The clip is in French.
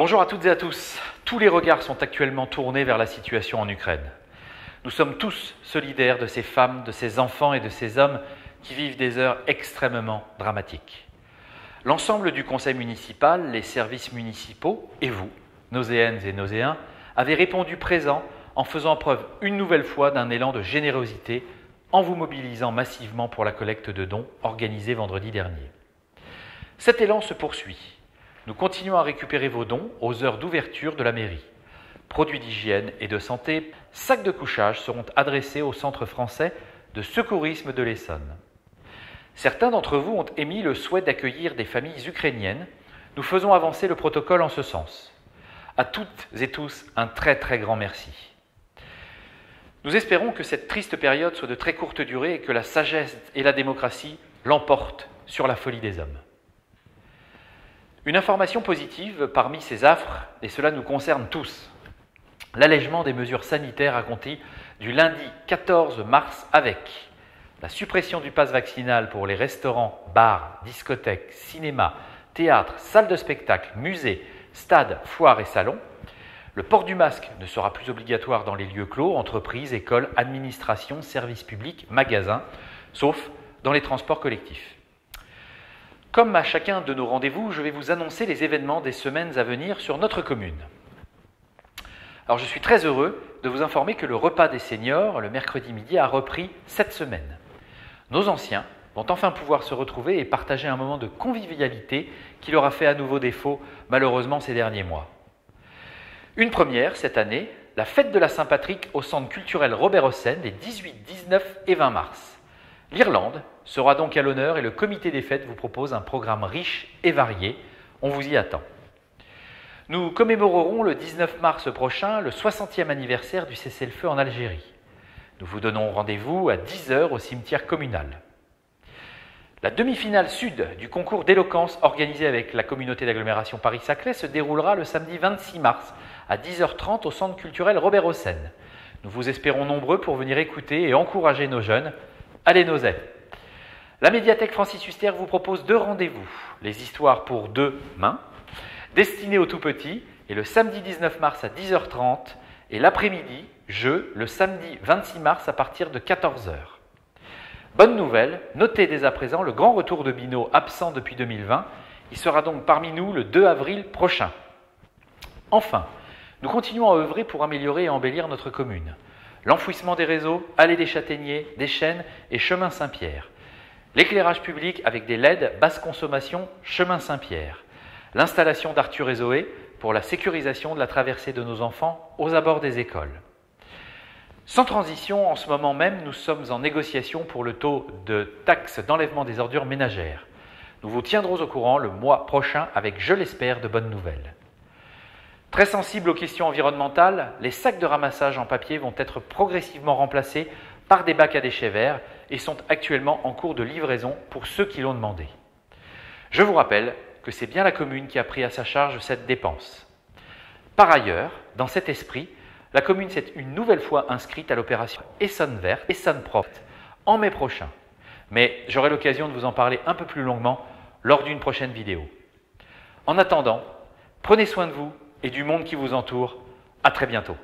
Bonjour à toutes et à tous. Tous les regards sont actuellement tournés vers la situation en Ukraine. Nous sommes tous solidaires de ces femmes, de ces enfants et de ces hommes qui vivent des heures extrêmement dramatiques. L'ensemble du conseil municipal, les services municipaux et vous, nauséennes et nauséens, avez répondu présent en faisant preuve une nouvelle fois d'un élan de générosité en vous mobilisant massivement pour la collecte de dons organisée vendredi dernier. Cet élan se poursuit. Nous continuons à récupérer vos dons aux heures d'ouverture de la mairie. Produits d'hygiène et de santé, sacs de couchage seront adressés au Centre français de secourisme de l'Essonne. Certains d'entre vous ont émis le souhait d'accueillir des familles ukrainiennes. Nous faisons avancer le protocole en ce sens. À toutes et tous, un très grand merci. Nous espérons que cette triste période soit de très courte durée et que la sagesse et la démocratie l'emportent sur la folie des hommes. Une information positive parmi ces affres, et cela nous concerne tous. L'allègement des mesures sanitaires a compté du lundi 14 mars avec la suppression du pass vaccinal pour les restaurants, bars, discothèques, cinémas, théâtres, salles de spectacle, musées, stades, foires et salons. Le port du masque ne sera plus obligatoire dans les lieux clos, entreprises, écoles, administrations, services publics, magasins, sauf dans les transports collectifs. Comme à chacun de nos rendez-vous, je vais vous annoncer les événements des semaines à venir sur notre commune. Alors je suis très heureux de vous informer que le repas des seniors, le mercredi midi, a repris cette semaine. Nos anciens vont enfin pouvoir se retrouver et partager un moment de convivialité qui leur a fait à nouveau défaut, malheureusement, ces derniers mois. Une première cette année, la fête de la Saint-Patrick au centre culturel Robert Hossein les 18, 19 et 20 mars. L'Irlande sera donc à l'honneur et le comité des fêtes vous propose un programme riche et varié. On vous y attend. Nous commémorerons le 19 mars prochain le 60e anniversaire du cessez-le-feu en Algérie. Nous vous donnons rendez-vous à 10 h au cimetière communal. La demi-finale sud du concours d'éloquence organisé avec la communauté d'agglomération Paris-Saclay se déroulera le samedi 26 mars à 10h30 au centre culturel Robert Hossein. Nous vous espérons nombreux pour venir écouter et encourager nos jeunes. Allez Nozay! La médiathèque Francis Huster vous propose 2 rendez-vous. Les histoires pour 2 mains, destinées aux tout-petits, et le samedi 19 mars à 10h30, et l'après-midi, jeu, le samedi 26 mars à partir de 14h. Bonne nouvelle, notez dès à présent le grand retour de Binot absent depuis 2020. Il sera donc parmi nous le 2 avril prochain. Enfin, nous continuons à œuvrer pour améliorer et embellir notre commune. L'enfouissement des réseaux, allées des Châtaigniers, des Chênes et chemin Saint-Pierre. L'éclairage public avec des LED basse consommation, chemin Saint-Pierre. L'installation d'Arthur et Zoé pour la sécurisation de la traversée de nos enfants aux abords des écoles. Sans transition, en ce moment même, nous sommes en négociation pour le taux de taxe d'enlèvement des ordures ménagères. Nous vous tiendrons au courant le mois prochain avec, je l'espère, de bonnes nouvelles. Très sensibles aux questions environnementales, les sacs de ramassage en papier vont être progressivement remplacés par des bacs à déchets verts et sont actuellement en cours de livraison pour ceux qui l'ont demandé. Je vous rappelle que c'est bien la commune qui a pris à sa charge cette dépense. Par ailleurs, dans cet esprit, la commune s'est une nouvelle fois inscrite à l'opération Essonne Verte, Essonne Propre en mai prochain. Mais j'aurai l'occasion de vous en parler un peu plus longuement lors d'une prochaine vidéo. En attendant, prenez soin de vous et du monde qui vous entoure. À très bientôt.